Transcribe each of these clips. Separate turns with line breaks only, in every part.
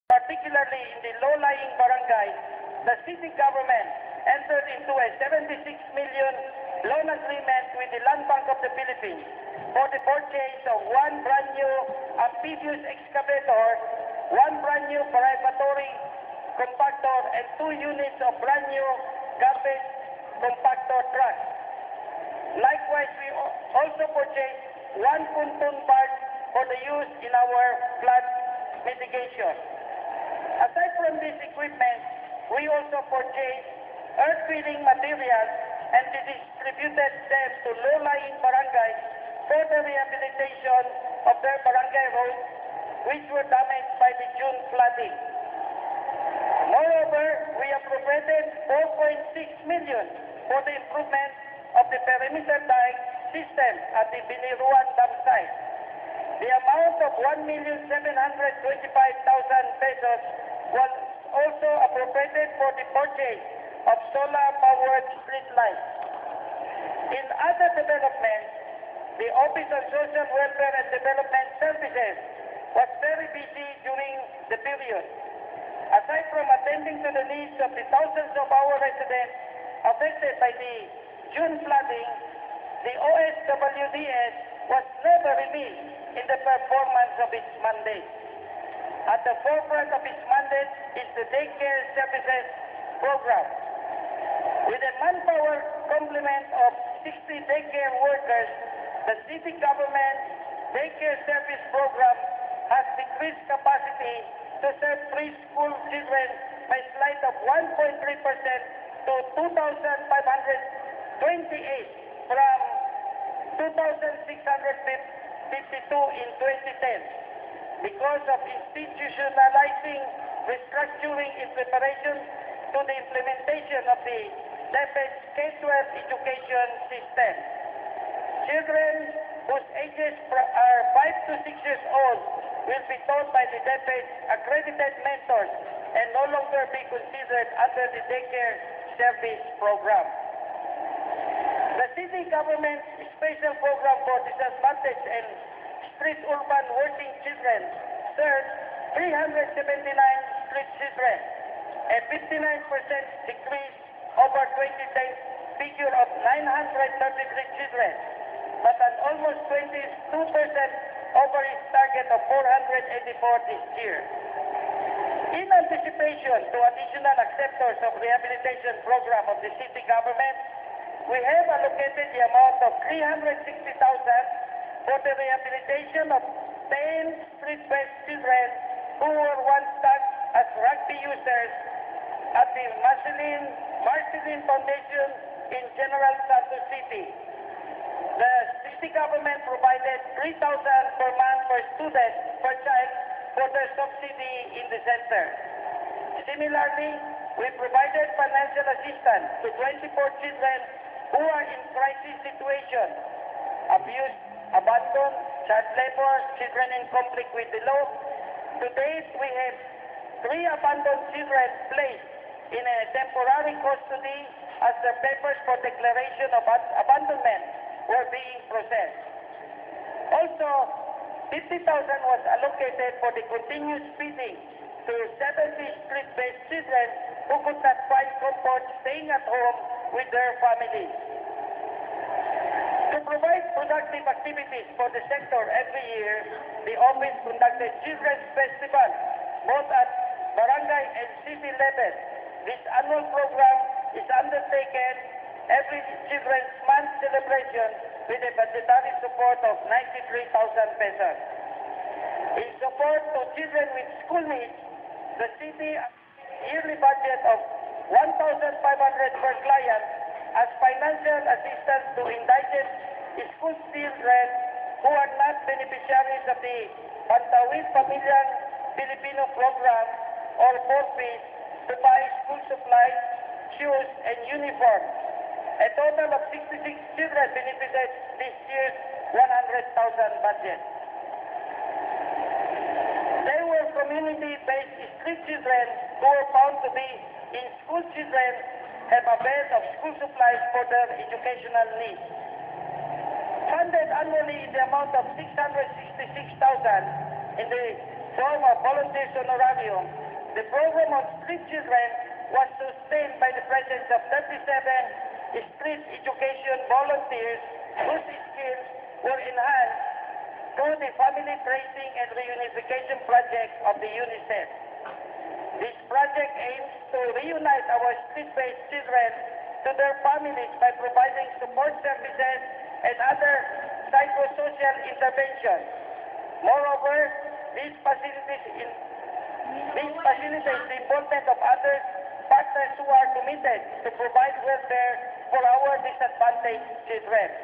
particularly in the low-lying barangays, the city government entered into a 76 million loan agreement with the Land Bank of the Philippines for the purchase of one brand new amphibious excavator, one brand new preparatory compactor, and 2 units of brand new garbage compactor trucks. Likewise, we also purchased one pontoon barge for the use in our flood mitigation. Aside from this equipment, we also purchased earth-filling materials and distributed them to low-lying barangays for the rehabilitation of their barangay roads, which were damaged by the June flooding. Moreover, we appropriated 4.6 million for the improvement of the perimeter dike system at the Biniruan dam site. The amount of 1,725,000 pesos was also appropriated for the purchase of solar-powered street lights. In other developments, the Office of Social Welfare and Development Services was very busy during the period. Aside from attending to the needs of the thousands of our residents affected by the June flooding, the OSWDS was never remiss in the performance of its mandate. At the forefront of its mandate is the Daycare Services Program. With a manpower complement of 60 daycare workers, the city government Daycare Service Program has decreased capacity to serve preschool children by a slight of 1.3% to 2,528 from 2,652 in 2010 because of institutionalizing restructuring in preparation to the implementation of the DepEd K-12 education system. Children whose ages are 5 to 6 years old will be taught by the DepEd accredited mentors and no longer be considered under the Daycare Service Program. The city government's special program for disadvantaged and street urban working children serves 379 street children, a 59% decrease over 2010 figure of 933 children, but an almost 22% over its target of 484 this year. In anticipation to additional acceptors of rehabilitation program of the city government, we have allocated the amount of 360,000 for the rehabilitation of 10 street-based children who were once tagged as rugby users at the Marceline Foundation in General Santos City. The city government provided 3,000 per month per student per child for their subsidy in the center. Similarly, we provided financial assistance to 24 children who are in crisis situation, abused, abandoned, child labor, children in conflict with the law. To date, we have 3 abandoned children placed in a temporary custody as their papers for declaration of abandonment were being processed. Also, 50,000 was allocated for the continuous feeding to 70 street-based children who could not find comfort staying at home with their families. To provide productive activities for the sector every year, the office conducted Children's Festival, both at barangay and city level. This annual program is undertaken every Children's Month celebration with a budgetary support of 93,000 pesos. In support to children with school needs, the city yearly budget of 1,500 per client as financial assistance to indigent school children who are not beneficiaries of the Pantawid Pamilyang Filipino program or forfeit to buy school supplies, shoes, and uniforms. A total of 66 children benefited this year's 100,000 budget. They were community-based street children who were found to be in school children have availed of school supplies for their educational needs. Funded annually in the amount of 666,000 in the form of volunteers honorarium, the program of street children was sustained by the presence of 37 street education volunteers whose skills were enhanced through the Family Tracing and Reunification Project of the UNICEF. This project aims to reunite our street-based children to their families by providing support services and other psychosocial interventions. Moreover, this facilitates the involvement of other partners who are committed to provide welfare for our disadvantaged children.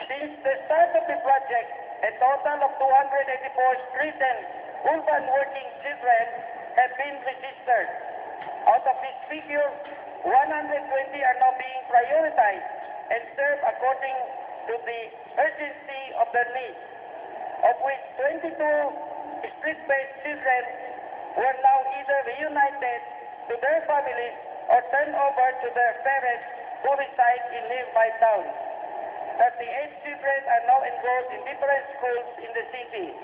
Since the start of the project, a total of 284 street and urban working children have been registered. Out of this figure, 120 are now being prioritized and served according to the urgency of their needs, of which 22 street-based children were now either reunited to their families or turned over to their parents who reside in nearby towns. 38 children are now enrolled in different schools in the city.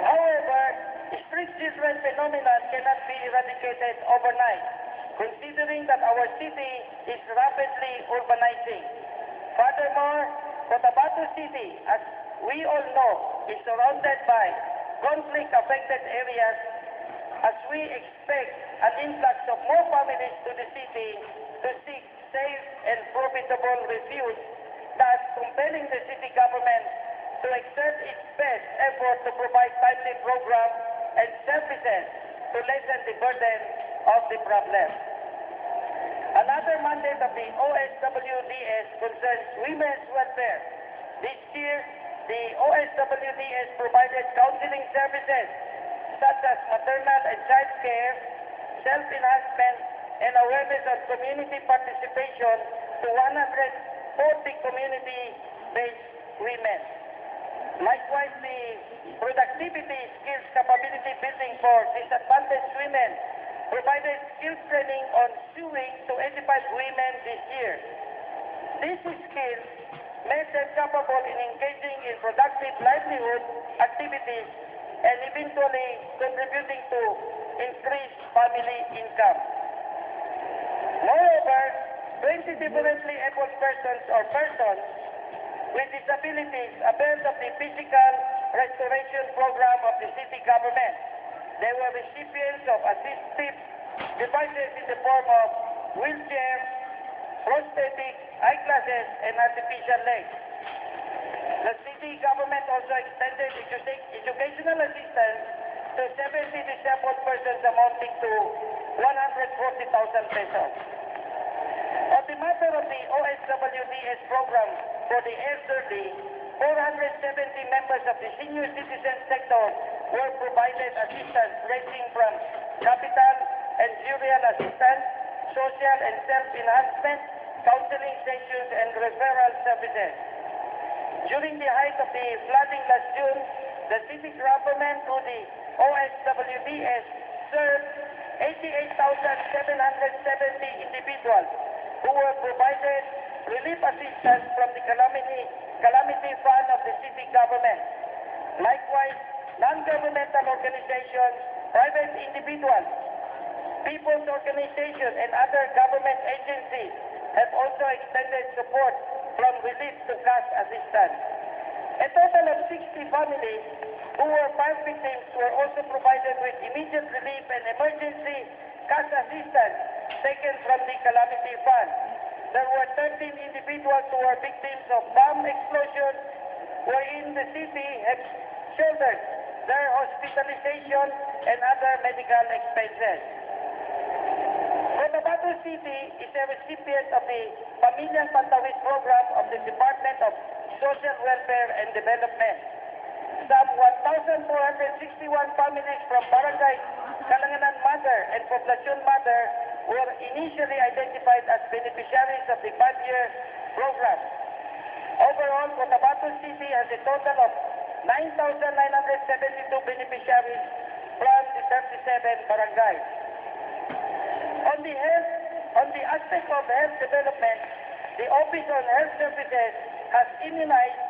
However, street children phenomenon cannot be eradicated overnight, considering that our city is rapidly urbanizing. Furthermore, Cotabato City, as we all know, is surrounded by conflict-affected areas as we expect an influx of more families to the city to seek safe and profitable refuge, thus compelling the city government to exert its best effort to provide timely programs and services to lessen the burden of the problem. Another mandate of the OSWDS concerns women's welfare. This year, the OSWDS provided counseling services such as maternal and child care, self-enhancement, and awareness of community participation to 140 community-based women. Likewise, the productivity, skills, capability building for disadvantaged women provided skills training on sewing to 85 women this year. These skills made them capable in engaging in productive livelihood activities and eventually contributing to increased family income. Moreover, 20 differently able persons or persons with disabilities availed of the physical restoration program of the city government. They were recipients of assistive devices in the form of wheelchairs, prosthetics, eyeglasses, and artificial legs. The city government also extended educational assistance to 70 disabled persons amounting to 140,000 pesos. On the matter of the OSWDS program for the elderly, 470 members of the senior citizen sector were provided assistance ranging from capital and burial assistance, social and self-enhancement, counseling sessions, and referral services. During the height of the flooding last June, the city government through the OSWDS served 88,770 individuals who were provided relief assistance from the calamity fund of the city government. Likewise, non-governmental organizations, private individuals, people's organizations, and other government agencies have also extended support from relief to cash assistance. A total of 60 families who were fire victims were also provided with immediate relief and emergency cash assistance taken from the calamity fund. There were 13 individuals who were victims of bomb explosions wherein the city had shouldered their hospitalization and other medical expenses. Cotabato City is a recipient of the Pamilyang Pantawid program of the Department of Social Welfare and Development. Some 1,461 families from Barangay Kalanganan Mother and Poblacion Mother were initially identified as beneficiaries of the 5-year program. Overall, Cotabato City has a total of 9,972 beneficiaries from the 37 barangays. On the aspect of health development, the Office on Health Services has immunized